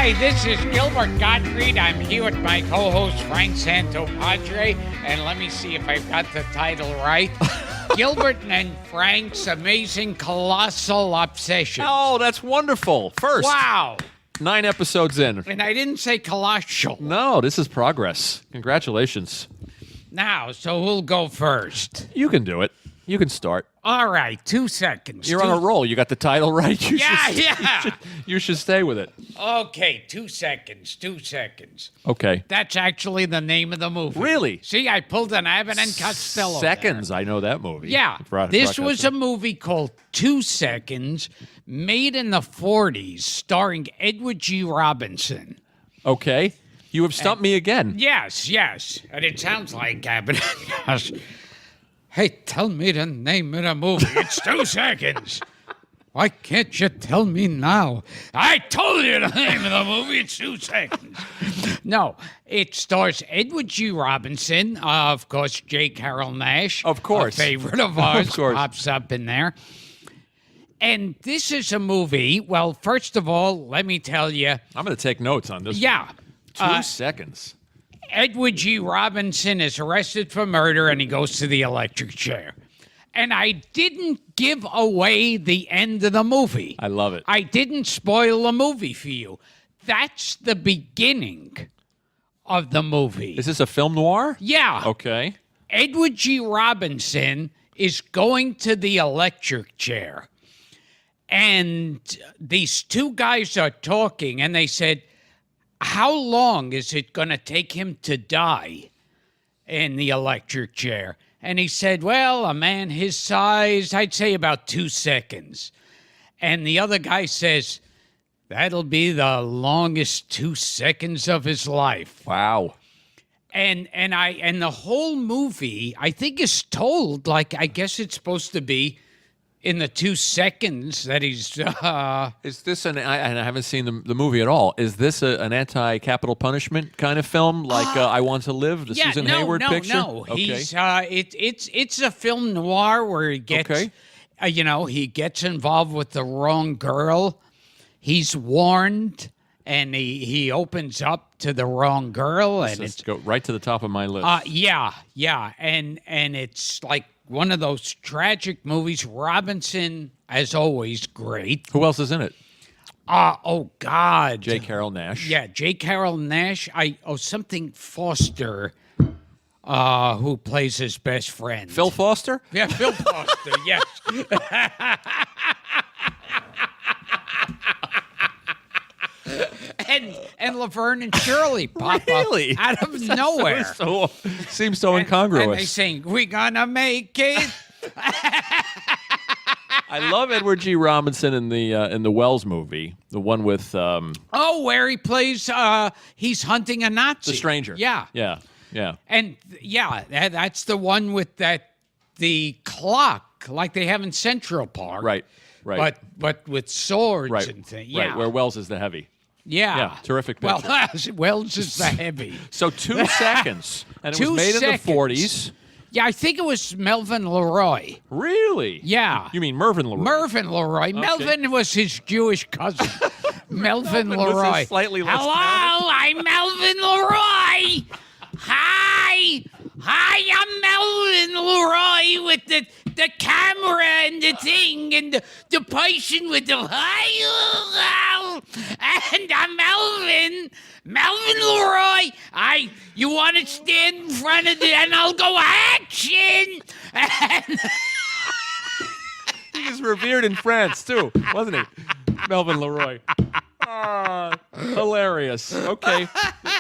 Hi, this is Gilbert Gottfried. I'm here with my co-host Frank Santopadre, and let me see if I've got the title right. Gilbert and Frank's Amazing Colossal Obsession. Oh, that's wonderful. First. Wow. 9 episodes in. And I didn't say colossal. No, this is progress. Congratulations. Now, so who'll go first? You can do it. You can start. All right, 2 seconds. You're on a roll. You got the title right. You should stay with it. Okay, 2 seconds. 2 seconds. Okay. That's actually the name of the movie. Really? See, I pulled an Abbott and Costello. Seconds. There. I know that movie. Yeah. This was a movie called 2 Seconds, made in the 40s, starring Edward G. Robinson. Okay. You have stumped me again. Yes. And it sounds like Abbott and Costello. Hey, tell me the name of the movie. It's 2 seconds. Why can't you tell me now? I told you the name of the movie. It's 2 seconds. No, it stars Edward G. Robinson, of course, J. Carrol Naish. Of course. A favorite of ours. Of course. Pops up in there. And this is a movie, well, first of all, let me tell you. I'm going to take notes on this. Yeah. 2 seconds. Edward G. Robinson is arrested for murder and he goes to the electric chair. And I didn't give away the end of the movie. I love it. I didn't spoil the movie for you. That's the beginning of the movie. Is this a film noir? Yeah. Okay. Edward G. Robinson is going to the electric chair. And these 2 guys are talking and they said, how long is it going to take him to die in the electric chair? And he said, well, a man his size, I'd say about 2 seconds. And the other guy says, that'll be the longest 2 seconds of his life. Wow. And the whole movie, I think, is told like I guess it's supposed to be in the 2 seconds that he's. Is this and I haven't seen the movie at all. Is this an anti-capital punishment kind of film, like I Want to Live, the Susan Hayward picture? No. Okay. He's it's a film noir where he gets, he gets involved with the wrong girl. He's warned, and he opens up to the wrong girl, and Let's go right to the top of my list. yeah, and it's like one of those tragic movies. Robinson, as always, great. Who else is in it? Oh God, J. Carrol Naish. Yeah, J. Carol Naish. Something Foster, who plays his best friend. Phil Foster? Yeah, Phil Foster. Yes. And Laverne and Shirley pop Really? up out of nowhere. Seems so incongruous. And they sing, "We gonna make it." I love Edward G. Robinson in the Wells movie, the one with where he plays. He's hunting a Nazi. The Stranger. Yeah. And that's the one with the clock, like they have in Central Park. Right. But with swords Right. and things. Right, Yeah. where Wells is the heavy. Yeah. Terrific picture. Well, Wells is the heavy. So 2 seconds, and it 2 was made seconds. in the 40s. Yeah, I think it was Melvin Leroy. Really? Yeah. You mean Mervyn Leroy? Mervyn Leroy. Okay. Melvin was his Jewish cousin. Melvin was Leroy. his slightly less Hello, I'm Melvin Leroy. Hi, I'm Melvin Leroy with the camera and the thing and the person with the and I'm Melvin Leroy. You want to stand in front of and I'll go action. And He was revered in France, too, wasn't he? Melvin Leroy. Hilarious. Okay.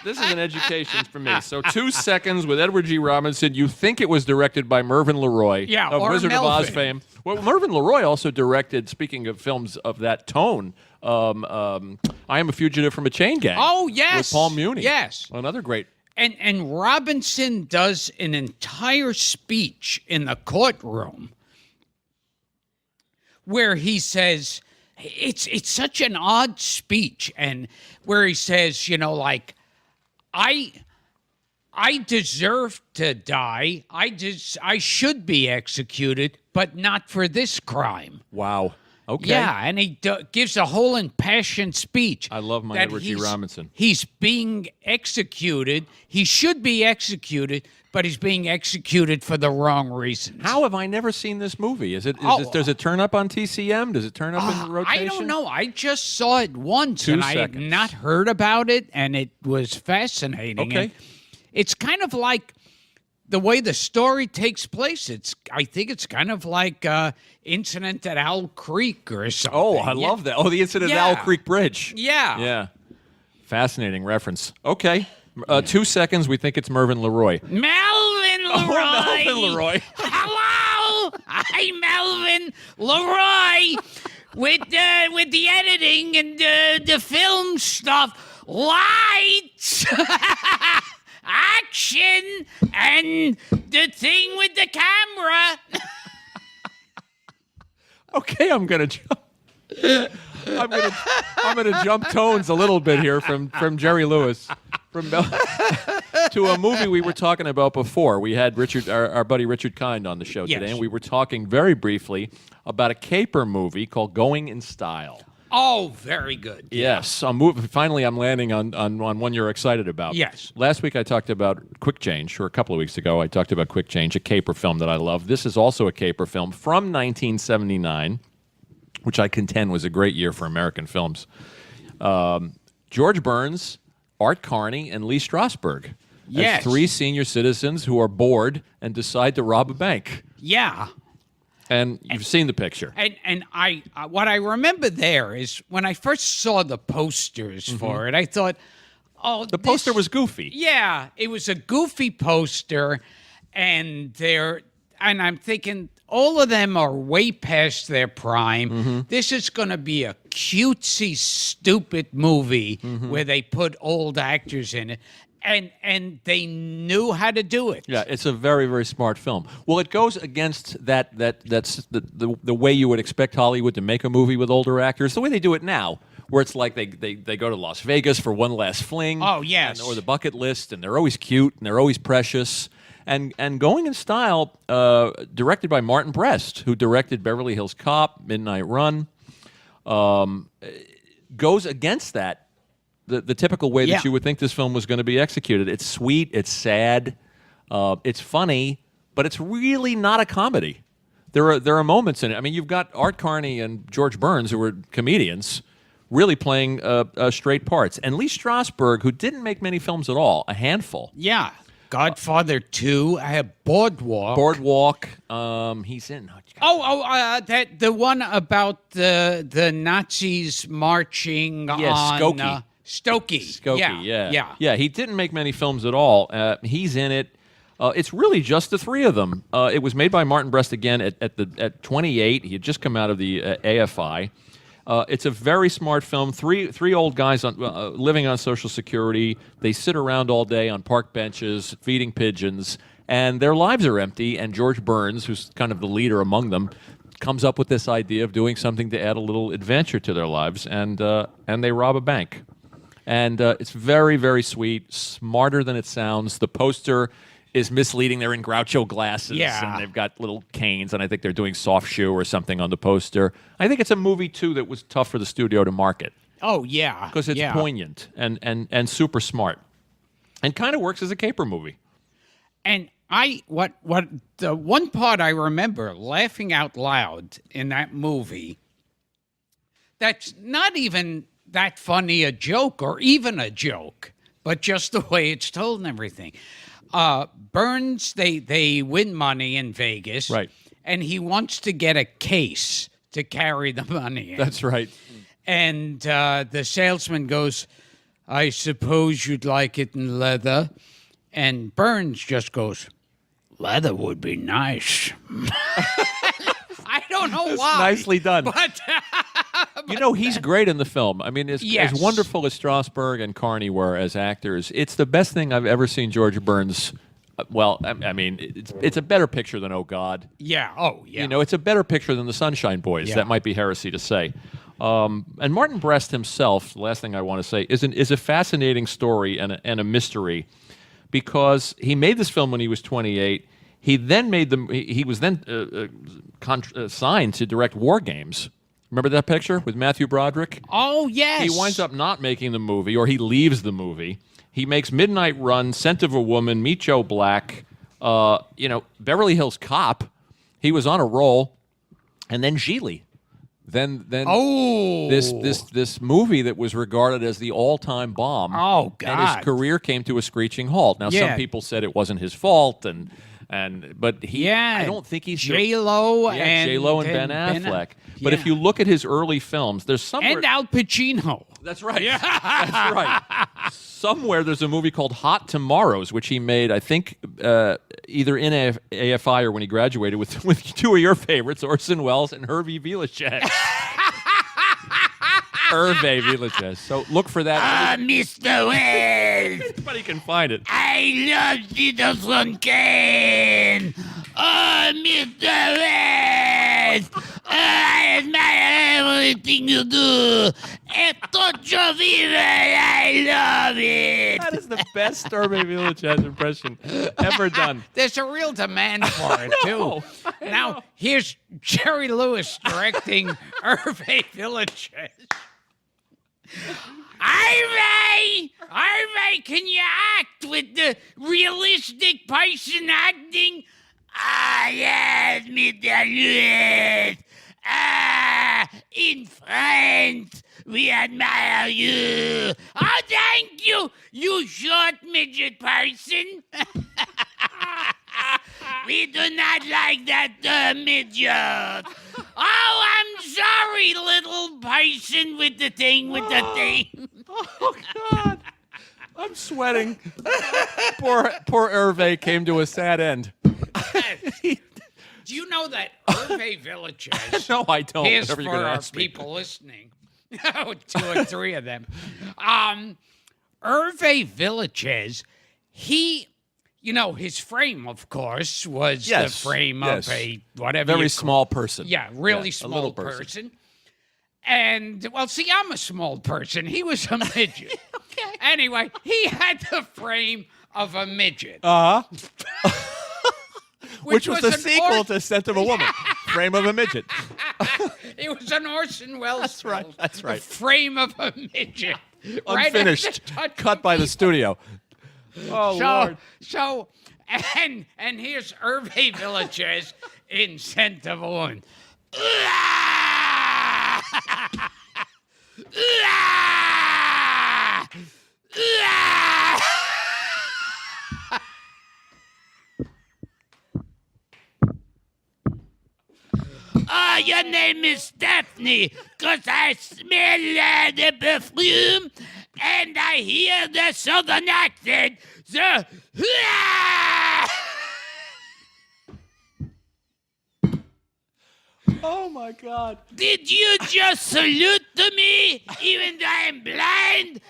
This is an education for me. So 2 seconds with Edward G. Robinson. You think it was directed by Mervyn Leroy of or Wizard Melvin. of Oz fame. Well, Mervyn Leroy also directed, speaking of films of that tone, I Am a Fugitive from a Chain Gang. Oh, yes. With Paul Muni. Yes. Another great. And Robinson does an entire speech in the courtroom where he says, it's such an odd speech, and where he says, I deserve to die. I should be executed, but not for this crime. Wow. Okay. Yeah, and he gives a whole impassioned speech. I love my that Edward G. Robinson. He's being executed. He should be executed, but he's being executed for the wrong reasons. How have I never seen this movie? Does it turn up on TCM? Does it turn up in rotation? I don't know. I just saw it once, 2 and I had seconds. not heard about it, and it was fascinating. Okay. And it's kind of like the way the story takes place. I think it's kind of like Incident at Owl Creek or something. Oh, I love that. Oh, the incident at Owl Creek Bridge. Yeah. Yeah. Fascinating reference. Okay. 2 seconds. We think it's Mervyn LeRoy. Melvin Leroy. Oh, Melvin LeRoy. Hello, I'm Melvin Leroy with the editing and the film stuff. Lights, action, and the thing with the camera. Okay, I'm gonna jump tones a little bit here from Jerry Lewis to a movie we were talking about before. We had our buddy Richard Kind on the show today, and we were talking very briefly about a caper movie called Going in Style. Oh, very good. Yes, finally I'm landing on one you're excited about. Yes. Last week I talked about Quick Change, or a couple of weeks ago I talked about Quick Change, a caper film that I love. This is also a caper film from 1979, which I contend was a great year for American films. George Burns, Art Carney, and Lee Strasberg as 3 senior citizens who are bored and decide to rob a bank. Yeah. And you've seen the picture. And I what I remember there is when I first saw the posters for it, I thought, oh, The poster was goofy. Yeah, it was a goofy poster, and I'm thinking all of them are way past their prime. This is going to be a cutesy, stupid movie where they put old actors in it. And they knew how to do it. Yeah, it's a very, very smart film. Well, it goes against that's the way you would expect Hollywood to make a movie with older actors, the way they do it now, where it's like they go to Las Vegas for one last fling. Oh, yes. Or the bucket list, and they're always cute, and they're always precious. And Going in Style, directed by Martin Brest, who directed Beverly Hills Cop, Midnight Run, goes against that. The typical way that you would think this film was going to be executed. It's sweet, it's sad, it's funny, but it's really not a comedy. There are moments in it. I mean, you've got Art Carney and George Burns, who were comedians, really playing straight parts. And Lee Strasberg, who didn't make many films at all, a handful. Yeah. Godfather 2, I have Boardwalk. He's in. That the one about the Nazis marching on Skokie. Skokie, yeah. He didn't make many films at all. He's in it. It's really just the 3 of them. It was made by Martin Brest again at 28. He had just come out of the AFI. It's a very smart film. Three old guys living on Social Security. They sit around all day on park benches feeding pigeons, and their lives are empty. And George Burns, who's kind of the leader among them, comes up with this idea of doing something to add a little adventure to their lives, and they rob a bank. And it's very, very sweet, smarter than it sounds. The poster is misleading. They're in Groucho glasses, and they've got little canes, and I think they're doing soft shoe or something on the poster. I think it's a movie, too, that was tough for the studio to market. Oh, yeah. Because it's poignant and super smart, and kind of works as a caper movie. And the one part I remember laughing out loud in that movie, that's not even that funny a joke or even a joke, but just the way it's told and everything. Burns, they win money in Vegas. Right. And he wants to get a case to carry the money in. That's right. And the salesman goes, I suppose you'd like it in leather. And Burns just goes, leather would be nice. I don't know why. Nicely done. But he's great in the film. I mean, as wonderful as Strasberg and Carney were as actors, it's the best thing I've ever seen George Burns. Well, I mean, it's a better picture than Oh God. Yeah. Oh, yeah. It's a better picture than the Sunshine Boys. Yeah. That might be heresy to say. And Martin Brest himself, the last thing I want to say, is a fascinating story and a mystery, because he made this film when he was 28. He then made them. He was then signed to direct War Games, Remember that picture with Matthew Broderick? Oh, yes. He winds up not making the movie, or he leaves the movie. He makes Midnight Run, Scent of a Woman, Meet Joe Black, Beverly Hills Cop. He was on a roll, and then Gigli. Then this movie that was regarded as the all-time bomb. Oh, And his God. career came to a screeching halt. Now, Yeah. some people said it wasn't his fault, but he, Yeah. I don't think he's J-Lo yeah, and J-Lo and Ben Affleck. But if yeah. you look at his early films, there's somewhere. And Al Pacino. That's right. That's right. Somewhere there's a movie called Hot Tomorrows, which he made, I think, either in AFI or when he graduated with two of your favorites, Orson Welles and Hervé Villechaize. Hervé Villechaize. So look for that. Mr. Wells, Everybody can find it. I love Citizen Kane. Oh, Mr. Wells, I admire everything you do. A touch of evil, I love it. That is the best Hervé Villechaize impression ever done. There's a real demand for it, too. Now, here's Jerry Lewis directing Hervé Villechaize. Harvey, can you act with the realistic person acting? Ah, yes, Mr. Lewis. Ah, in France, we admire you. Oh, thank you, you short midget person. We do not like that midget. Oh, I'm sorry, little person with the thing, Oh, God. I'm sweating. Poor Hervé came to a sad end. Do you know that Hervé Villechaize, No, I don't. here's Whatever for you're gonna our ask me. people listening, 2 or 3 of them, Hervé Villechaize, he, his frame, of course, was Yes, the frame yes. of a whatever Very you small person. Yeah, really Yeah, a small little person. And, well, see, I'm a small person. He was a midget. Okay. Anyway, he had the frame of a midget. Which was the an sequel to Scent of a Woman, Frame of a Midget. It was an Orson Welles That's right, film, that's right. The frame of a midget. Right after Unfinished, Touch cut by the studio. Oh, Lord. So, and here's Hervé Villechaize in Scent of a Woman. Oh, your name is Daphne, 'cause I smell the perfume and I hear the southern accent. Oh, my God. Did you just salute to me, even though I'm blind?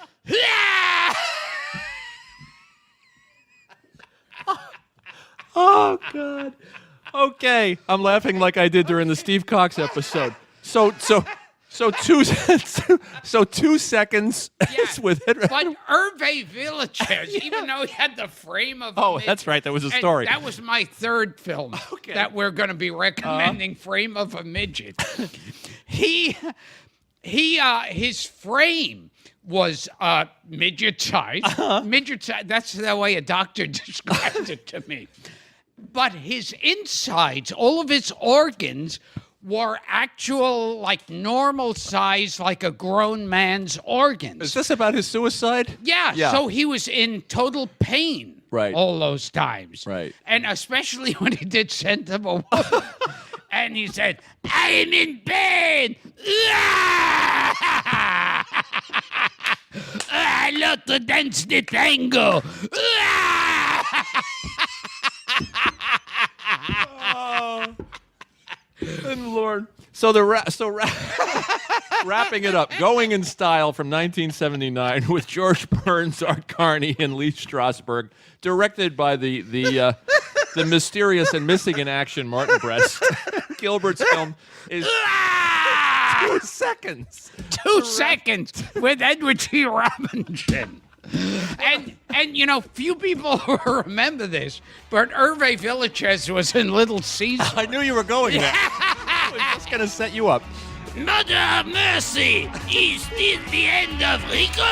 Oh, God. Okay, I'm laughing like I did during the Steve Cox episode. So 2 seconds Yeah, with it. But Hervé Villechaize, even though he had the frame of a Oh, midget- that's right. That was a and story. That was my third film that we're going to be recommending, Frame of a Midget. His frame was midget size. Midget size. That's the way a doctor described it to me. But his insides, all of his organs, were actual, like normal size, like a grown man's organs. Is this about his suicide? Yeah, so he was in total pain Right. all those times. Right. And especially when he did Scent of a Woman. And he said, I am in pain. I love to dance the tango. Good Lord. So wrapping it up, Going in Style from 1979 with George Burns, Art Carney, and Lee Strasberg, directed by the mysterious and missing in action Martin Brest. Gilbert's film is 2 seconds. 2 seconds with Edward G. Robinson. And few people remember this, but Hervé Villechaize was in Little Caesar. I knew you were going there. I was just going to set you up. Mother of mercy! Is this the end of Rico?